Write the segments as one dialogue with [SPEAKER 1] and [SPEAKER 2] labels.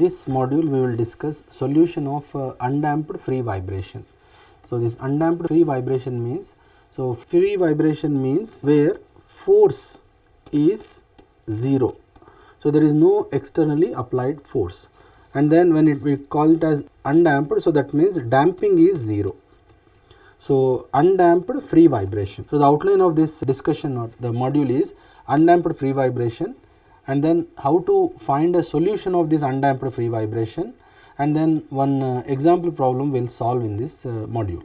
[SPEAKER 1] this module we will discuss solution of undamped free vibration. So this undamped free vibration means, so free vibration means where force is 0. So there is no externally applied force, and then when we call it as undamped, so that means damping is 0. So undamped free vibration. So the outline of this discussion or the module is undamped free vibration, and then how to find a solution of this undamped free vibration, and then one example problem will solve in this module.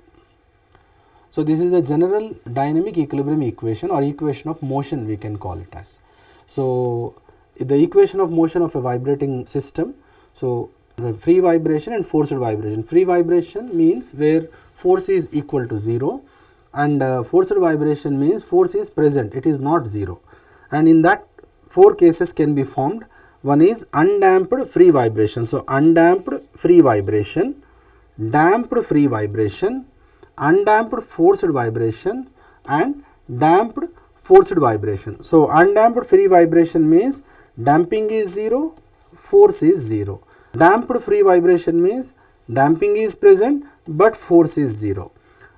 [SPEAKER 1] So this is a general dynamic equilibrium equation or equation of motion, we can call it as. So the equation of motion of a vibrating system, so free vibration and forced vibration. Free vibration means where force is equal to 0, and forced vibration means force is present, it is not 0, and in that 4 cases can be formed. One is undamped free vibration. So undamped free vibration, damped free vibration, undamped forced vibration, and damped forced vibration. So undamped free vibration means damping is 0, force is 0. Damped free vibration means damping is present but force is 0.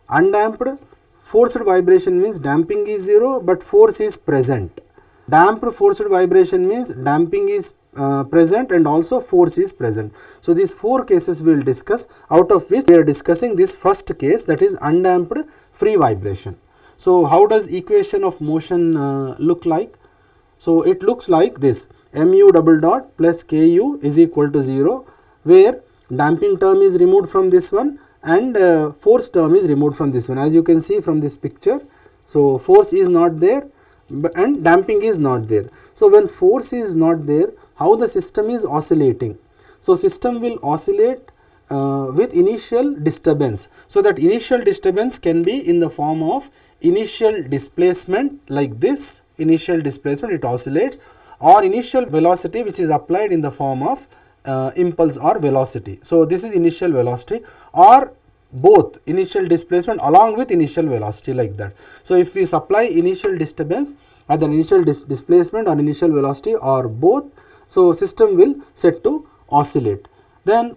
[SPEAKER 1] Undamped forced vibration means damping is 0 but force is present. Damped forced vibration means damping is present and also force is present. So these 4 cases we will discuss, out of which we are discussing this first case, that is undamped free vibration. So how does equation of motion look like? So it looks like this: mu double dot plus ku is equal to 0, where damping term is removed from this one and force term is removed from this one. As you can see from this picture, so force is not there and damping is not there. So when force is not there, how the system is oscillating? So system will oscillate with initial disturbance. So that initial disturbance can be in the form of initial displacement, like this initial displacement, it oscillates, or initial velocity which is applied in the form of impulse or velocity. So this is initial velocity, or both initial displacement along with initial velocity, like that. So if we supply initial disturbance, either initial displacement or initial velocity or both, so system will set to oscillate. Then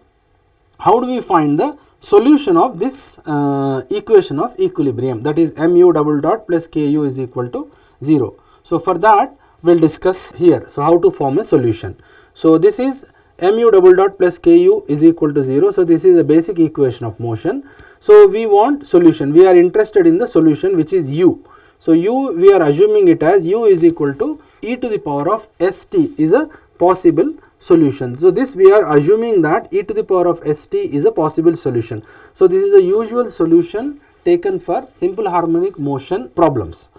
[SPEAKER 1] how do we find the solution of this equation of equilibrium, that is mu double dot plus ku is equal to 0. So for that we will discuss here. So how to form a solution. So this is mu double dot plus ku is equal to 0. So this is a basic equation of motion. So we want solution, we are interested in the solution, which is u. So u, we are assuming it as u is equal to e to the power of st is a possible solution. So this we are assuming that e to the power of st is a possible solution. So this is a usual solution taken for simple harmonic motion problems.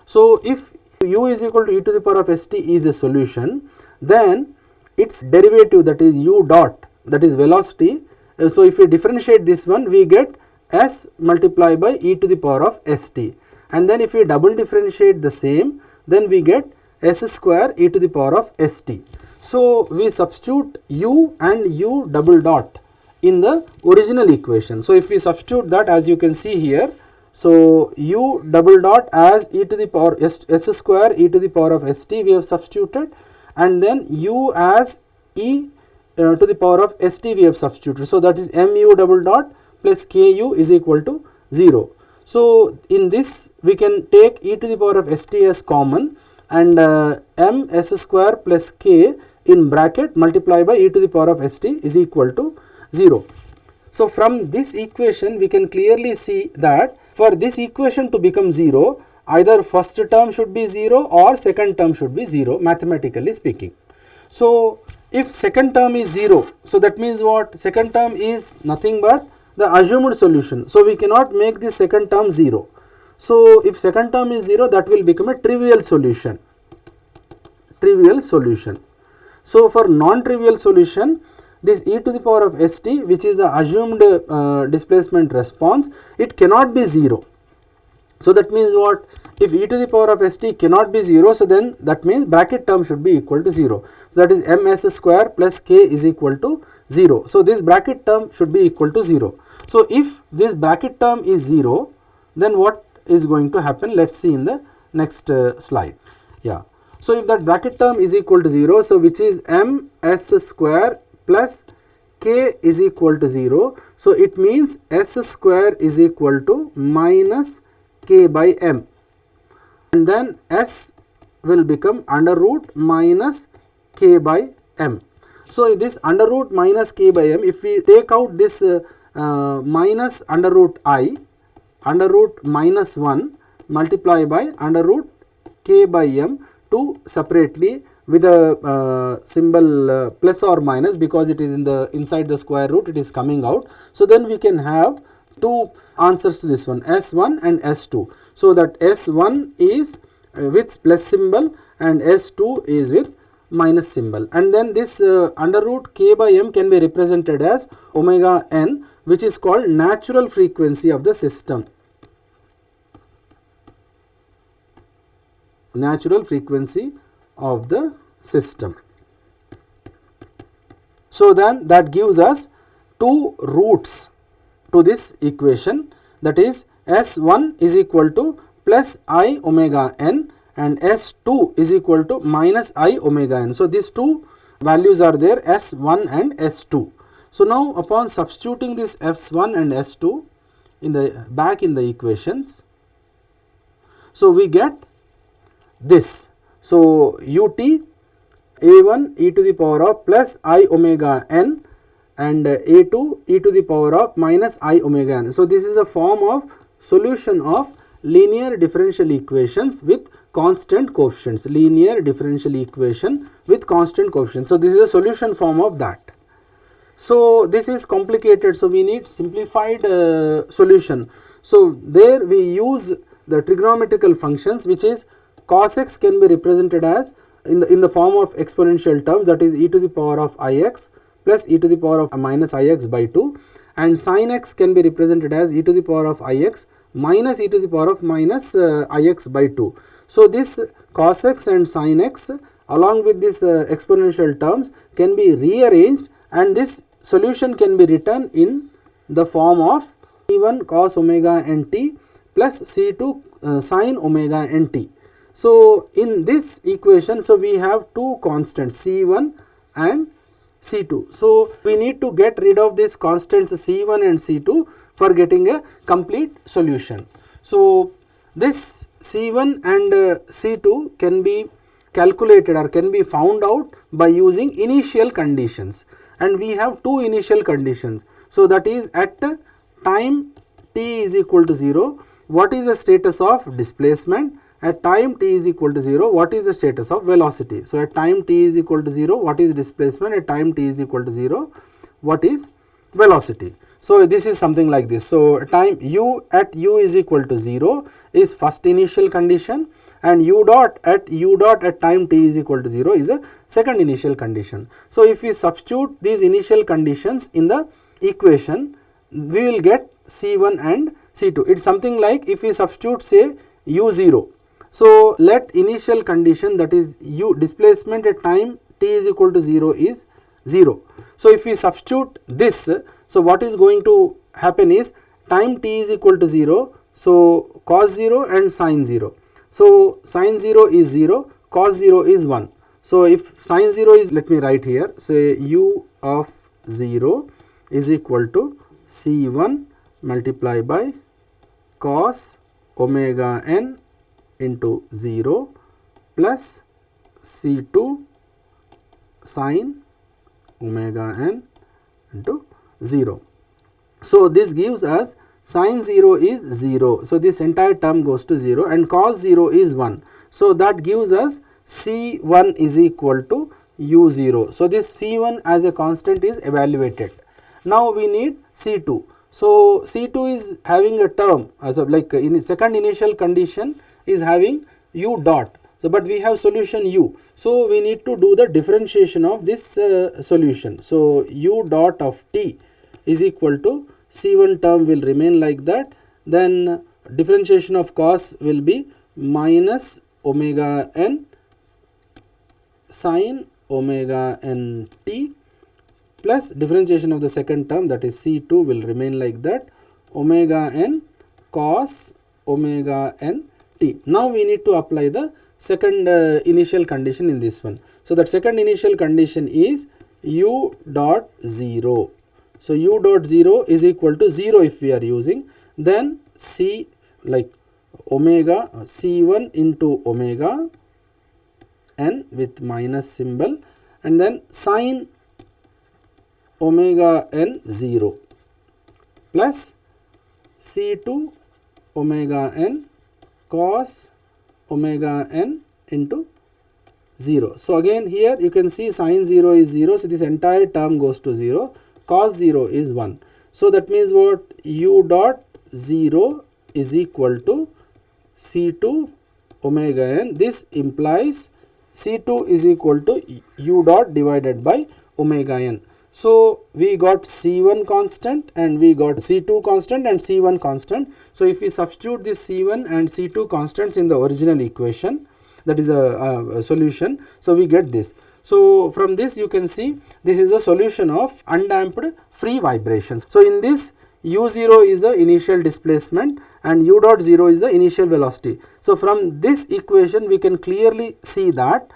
[SPEAKER 1] So if u is equal to e to the power of st is a solution, then its derivative, that is u dot, that is velocity. So if we differentiate this one, we get s multiplied by e to the power of st, and then if we double differentiate the same, then we get s square e to the power of st. So we substitute u and u double dot in the original equation. So if we substitute that, as you can see here, so u double dot as e to the power s square e to the power of st we have substituted, and then u as e to the power of st we have substituted. So that is mu double dot plus ku is equal to 0. So in this we can take e to the power of st as common, and m s square plus k in bracket multiply by e to the power of st is equal to 0. So from this equation we can clearly see that for this equation to become 0, either first term should be 0 or second term should be 0, mathematically speaking. So if second term is 0, so that means what? Second term is nothing but the assumed solution. So we cannot make this second term 0. So if second term is 0, that will become a trivial solution. Trivial solution. So for non-trivial solution, this e to the power of st, which is the assumed displacement response, it cannot be 0. So that means what? If e to the power of st cannot be 0, so then that means bracket term should be equal to 0. So that is ms square plus k is equal to 0. So this bracket term should be equal to 0. So if this bracket term is 0, then what is going to happen? Let's see in the next slide. Yeah. So if that bracket term is equal to 0, so which is ms square plus k is equal to 0. So, it means s square is equal to minus k by m, and then s will become under root minus k by m. So, this under root minus k by m, if we take out this minus under root I, under root minus 1 multiply by under root k by m to separately with a symbol plus or minus, because it is in the inside the square root, it is coming out. So, then we can have two answers to this one, S1 and S2. So, that S1 is with plus symbol and S2 is with minus symbol, and then this under root k by m can be represented as omega n, which is called natural frequency of the system. Natural frequency of the system. So, then that gives us two roots to this equation, that is S1 is equal to plus I omega n and S2 is equal to minus I omega n. So, these two values are there, S1 and S2. So, now upon substituting this S1 and S2 in the back in the equations, so we get this. So, ut a1 e to the power of plus I omega n and a2 e to the power of minus I omega n. So, this is a form of solution of linear differential equations with constant coefficients, linear differential equation with constant coefficients. So, this is a solution form of that. So, this is complicated, so we need simplified solution. So, there we use the trigonometrical functions, which is cos x can be represented as in the form of exponential terms, that is e to the power of ix plus e to the power of minus ix by 2, and sin x can be represented as e to the power of ix minus e to the power of minus ix by 2. So, this cos x and sin x along with this exponential terms can be rearranged, and this solution can be written in the form of C1 cos omega n t plus C2 sin omega n t. So, in this equation, so we have two constants C1 and C2. So, we need to get rid of these constants C1 and C2 for getting a complete solution. So, this C1 and C2 can be calculated or can be found out by using initial conditions, and we have two initial conditions. So, that is at time t is equal to 0, what is the status of displacement? At time t is equal to 0, what is the status of velocity? So, at time t is equal to 0, what is displacement? At time t is equal to 0, what is velocity? So, this is something like this. So, time u at u is equal to 0 is first initial condition, and u dot at time t is equal to 0 is a second initial condition. So, if we substitute these initial conditions in the equation, we will get C1 and C2. It is something like if we substitute say u0. So, let initial condition, that is u displacement at time t is equal to 0 is 0. So, if we substitute this, so what is going to happen is time t is equal to 0, so cos 0 and sin 0. So, sin 0 is 0, cos 0 is 1. So, if sin 0 is, let me write here, say u of 0 is equal to C1 multiplied by cos omega n into 0 plus C2 sin omega n into 0. So, this gives us sin 0 is 0. So, this entire term goes to 0 and cos 0 is 1. So, that gives us C1 is equal to u0. So, this C1 as a constant is evaluated. Now, we need C2. So, C2 is having a term as of like in second initial condition is having u dot. So, but we have solution u. So, we need to do the differentiation of this solution. So, u dot of t is equal to C1 term will remain like that, then differentiation of cos will be minus omega n sin omega n t plus differentiation of the second term, that is C2 will remain like that, omega n cos omega n t. Now, we need to apply the second initial condition in this one. So, that second initial condition is u dot 0. So, u dot 0 is equal to 0 if we are using, then C like omega C1 into omega n with minus symbol, and then sine omega n 0 plus C2 omega n cos omega n into 0. So, again here you can see sine 0 is 0. So, this entire term goes to 0, cos 0 is 1. So, that means what, u dot 0 is equal to C2 omega n. This implies C2 is equal to u dot divided by omega n. So, we got C1 constant and we got C2 constant and C1 constant. So, if we substitute this C1 and C2 constants in the original equation, that is a solution. So, we get this. So, from this you can see this is a solution of undamped free vibrations. So, in this u0 is the initial displacement and u dot 0 is the initial velocity. So, from this equation we can clearly see that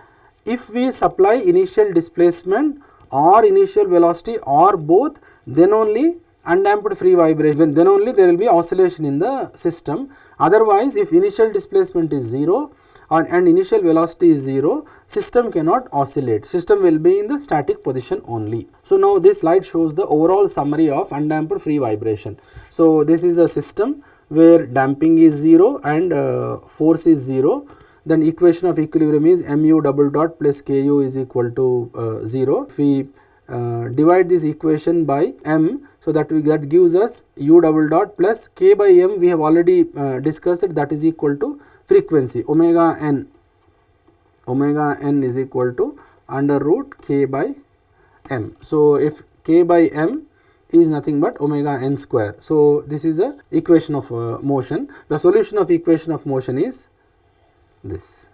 [SPEAKER 1] if we supply initial displacement or initial velocity or both, then only undamped free vibration, then only there will be oscillation in the system. Otherwise, if initial displacement is 0 and initial velocity is 0, system cannot oscillate, system will be in the static position only. So, now this slide shows the overall summary of undamped free vibration. So, this is a system where damping is 0 and force is 0. Then equation of equilibrium is mu double dot plus ku is equal to 0. If we divide this equation by m, so that gives us u double dot plus k by m, we have already discussed, that is equal to frequency omega n. Omega n is equal to under root k by m. So, if k by m is nothing but omega n square. So, this is a equation of motion. The solution of equation of motion is this.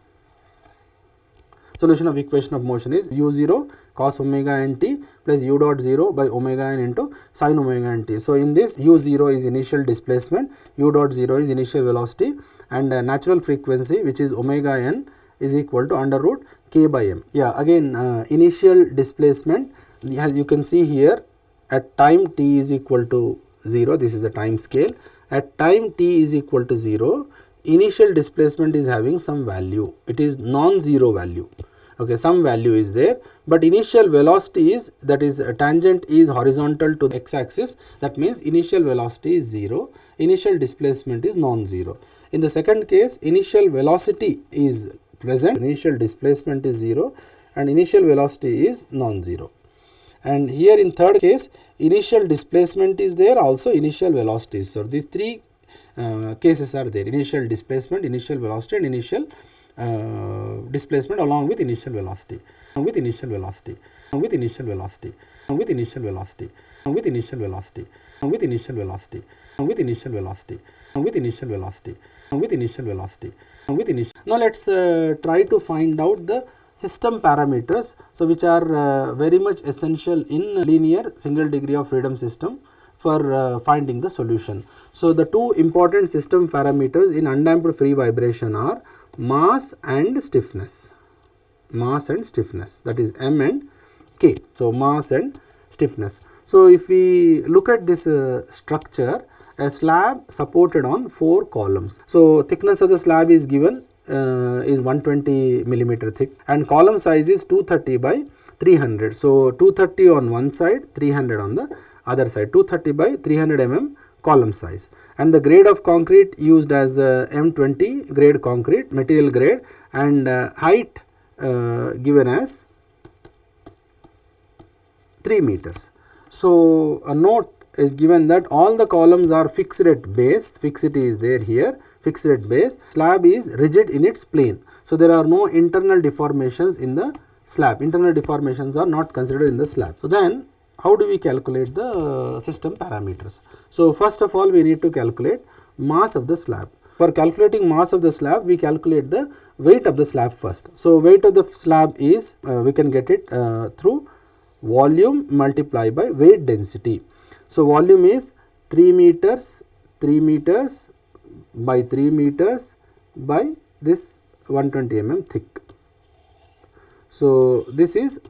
[SPEAKER 1] Solution of equation of motion is u0 cos omega n t plus u dot 0 by omega n into sin omega n t. So, in this u0 is initial displacement, u dot 0 is initial velocity, and natural frequency which is omega n is equal to under root k by m. Yeah, again initial displacement, as you can see here, at time t is equal to 0, this is the time scale. At time t is equal to 0, initial displacement is having some value, it is non-zero value, okay, some value is there, but initial velocity is, that is tangent is horizontal to the x axis, that means initial velocity is 0, initial displacement is non-zero. In the second case, initial velocity is present, initial displacement is 0 and initial velocity is non-zero. And here in third case, initial displacement is there, also initial velocity is. So, these three cases are there: initial displacement, initial velocity and initial displacement along with initial velocity, with initial velocity, with initial velocity, with initial velocity, with initial velocity, with initial velocity, with initial velocity, with initial velocity, with initial velocity, with initial. Now, let us try to find out the system parameters, so which are very much essential in linear single degree of freedom system for finding the solution. So, the two important system parameters in undamped free vibration are mass and stiffness, mass and stiffness, that is m and k. So, mass and stiffness. So, if we look at this structure, a slab supported on 4 columns. So, thickness of the slab is given is 120 millimeter thick and column size is 230 by 300. So, 230 on one side, 300 on the other side, 230 by 300 mm column size, and the grade of concrete used as M20 grade concrete, material grade, and height given as 3 meters. So, a note is given that all the columns are fixed at base, fixity is there here, fixed at base, slab is rigid in its plane. So, there are no internal deformations in the slab, internal deformations are not considered in the slab. So, then how do we calculate the system parameters? So, first of all we need to calculate mass of the slab. For calculating mass of the slab, we calculate the weight of the slab first. So, weight of the slab is we can get it through volume multiplied by weight density. So, volume is 3 meters by 3 meters by this 120 mm thick. So, this is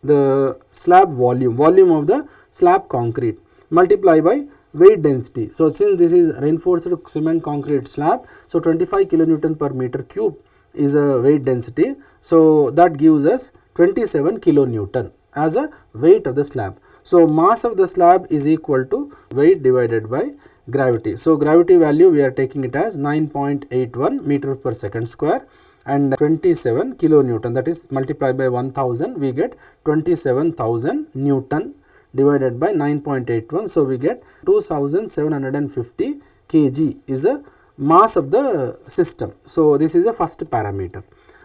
[SPEAKER 1] the slab volume of the slab concrete, multiply by weight density. So, since this is reinforced cement concrete slab, so 25 kilonewton per meter cube is a weight density. So, that gives us 27 kilonewton as a weight of the slab. So, mass of the slab is equal to weight divided by gravity. So, gravity value we are taking it as 9.81 meter per second square and 27 kilonewton, that is multiplied by 1000, we get 27,000 Newton divided by 9.81. So, we get 2750 kg is the mass of the system. So, this is the first parameter.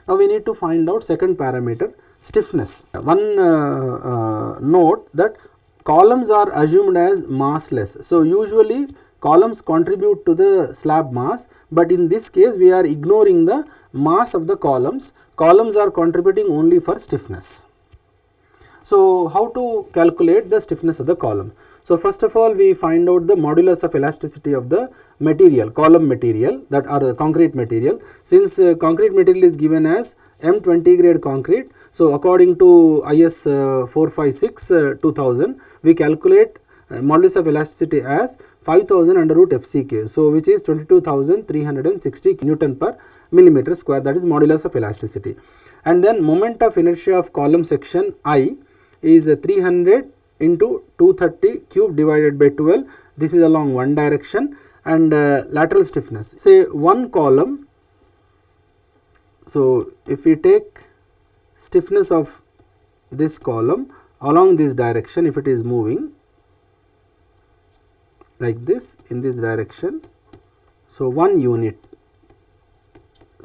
[SPEAKER 1] Now, we need to find out second parameter, stiffness. One note that columns are assumed as massless. So, usually columns contribute to the slab mass, but in this case we are ignoring the mass of the columns. Columns are contributing only for stiffness. So, how to calculate the stiffness of the column? So, first of all we find out the modulus of elasticity of the material, column material, that are the concrete material. Since concrete material is given as M20 grade concrete, so according to IS 456 2000, we calculate modulus of elasticity as 5000 under root FCK. So, which is 22,360 Newton per millimeter square, that is modulus of elasticity. And then moment of inertia of column section I is 300 into 230 cube divided by 12. This is along one direction. And lateral stiffness, say one column. So, if we take stiffness of this column along this direction, if it is moving like this in this direction, so 1 unit.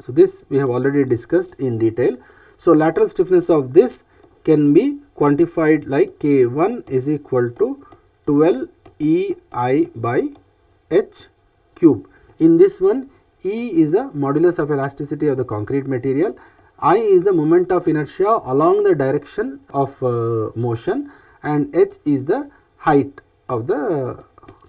[SPEAKER 1] So, this we have already discussed in detail. So, lateral stiffness of this can be quantified like K1 is equal to 12 EI by H cube. In this one, E is the modulus of elasticity of the concrete material, I is the moment of inertia along the direction of motion, and H is the height of the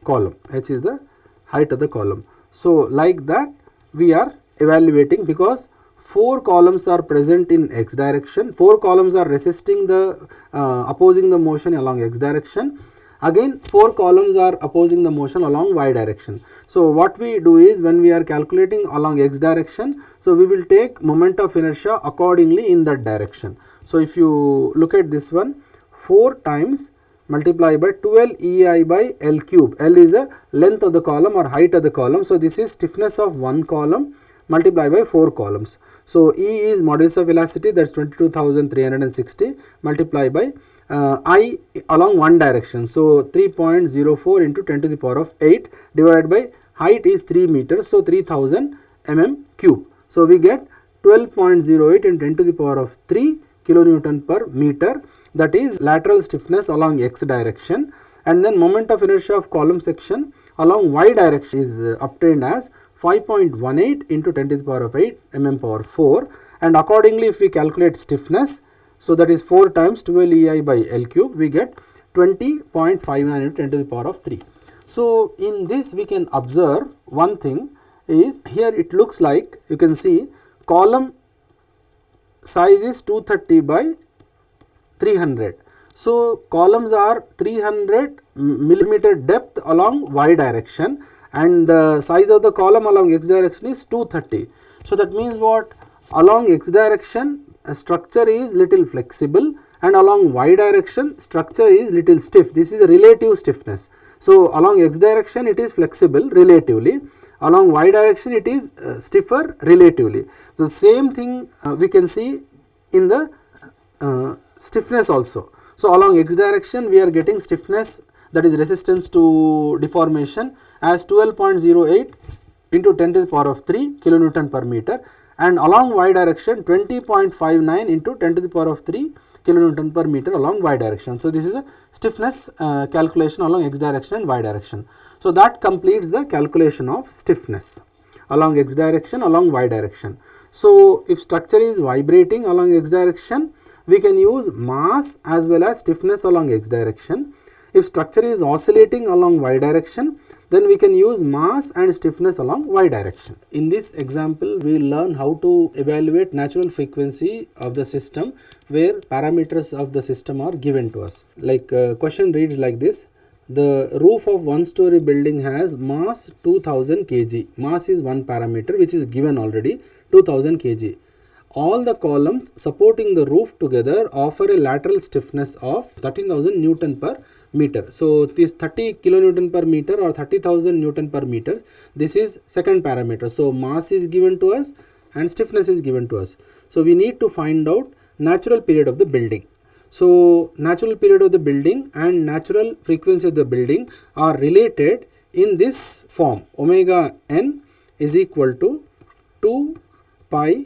[SPEAKER 1] column. H is the height of the column. So, like that we are evaluating, because 4 columns are present in x direction, 4 columns are resisting the opposing the motion along x direction, again 4 columns are opposing the motion along y direction. So, what we do is, when we are calculating along x direction, so we will take moment of inertia accordingly in that direction. So, if you look at this one, 4 times multiply by 12 EI by L cube. L is the length of the column or height of the column. So, this is stiffness of one column multiply by 4 columns. So, E is modulus of elasticity, that is 22,360 multiply by I along one direction. So, 3.04 into 10 to the power of 8 divided by height is 3 meters. So, 3000 mm cube. So, we get 12.08 into 10 to the power of 3 kilonewton per meter, that is lateral stiffness along x direction. And then moment of inertia of column section along y direction is obtained as 5.18 into 10 to the power of 8 mm power 4, and accordingly if we calculate stiffness, so that is 4 times 12 EI by L cube, we get 20.59 into 10 to the power of 3. So, in this we can observe one thing is, here it looks like, you can see column size is 230 by 300. So, columns are 300 millimeter depth along y direction, and the size of the column along x direction is 230. So, that means what? Along x direction a structure is little flexible, and along y direction structure is little stiff. This is a relative stiffness. So, along x direction it is flexible relatively, along y direction it is stiffer relatively. So, the same thing we can see in the stiffness also. So, along x direction we are getting stiffness, that is resistance to deformation, as 12.08 into 10 to the power of 3 kilonewton per meter, and along y direction 20.59 into 10 to the power of 3 kilonewton per meter along y direction. So, this is a stiffness calculation along x direction and y direction. So, that completes the calculation of stiffness along x direction, along y direction. So, if structure is vibrating along x direction, we can use mass as well as stiffness along x direction. If structure is oscillating along y direction, then we can use mass and stiffness along y direction. In this example, we learn how to evaluate natural frequency of the system where parameters of the system are given to us. Like question reads like this: the roof of one-story building has mass 2000 kg. Mass is one parameter which is given already, 2000 kg. All the columns supporting the roof together offer a lateral stiffness of 13,000 Newton per meter. So this 30 kilonewton per meter or 30,000 Newton per meter, this is second parameter. So mass is given to us and stiffness is given to us. So we need to find out natural period of the building. So natural period of the building and natural frequency of the building are related in this form: omega n is equal to 2 pi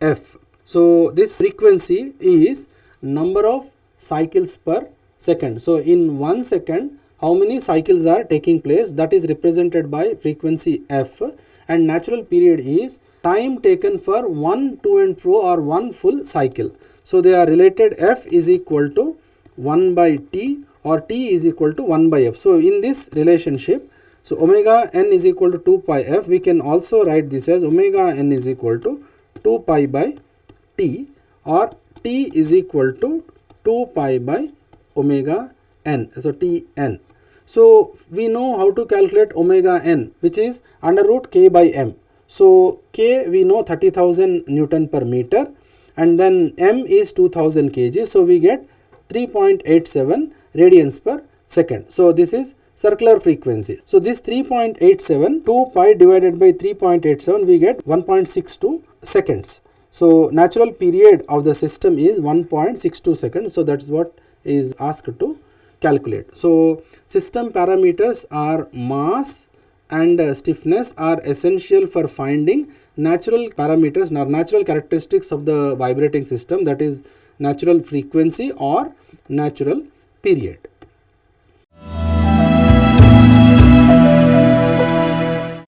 [SPEAKER 1] f. So this frequency is number of cycles per second. So in 1 second, how many cycles are taking place, that is represented by frequency f, and natural period is time taken for one to and fro or one full cycle. So they are related. F is equal to 1 by t or t is equal to 1 by f. So in this relationship, so omega n is equal to 2 pi f, we can also write this as omega n is equal to 2 pi by t, or t is equal to 2 pi by omega n. So Tn. So we know how to calculate omega n, which is under root k by m. So k we know 30,000 Newton per meter, and then m is 2000 kg. So we get 3.87 radians per second. So this is circular frequency. So this 3.87, 2 pi divided by 3.87, we get 1.62 seconds. So natural period of the system is 1.62 seconds. So that's what is asked to calculate. So system parameters are mass and stiffness are essential for finding natural parameters or natural characteristics of the vibrating system, that is natural frequency or natural period.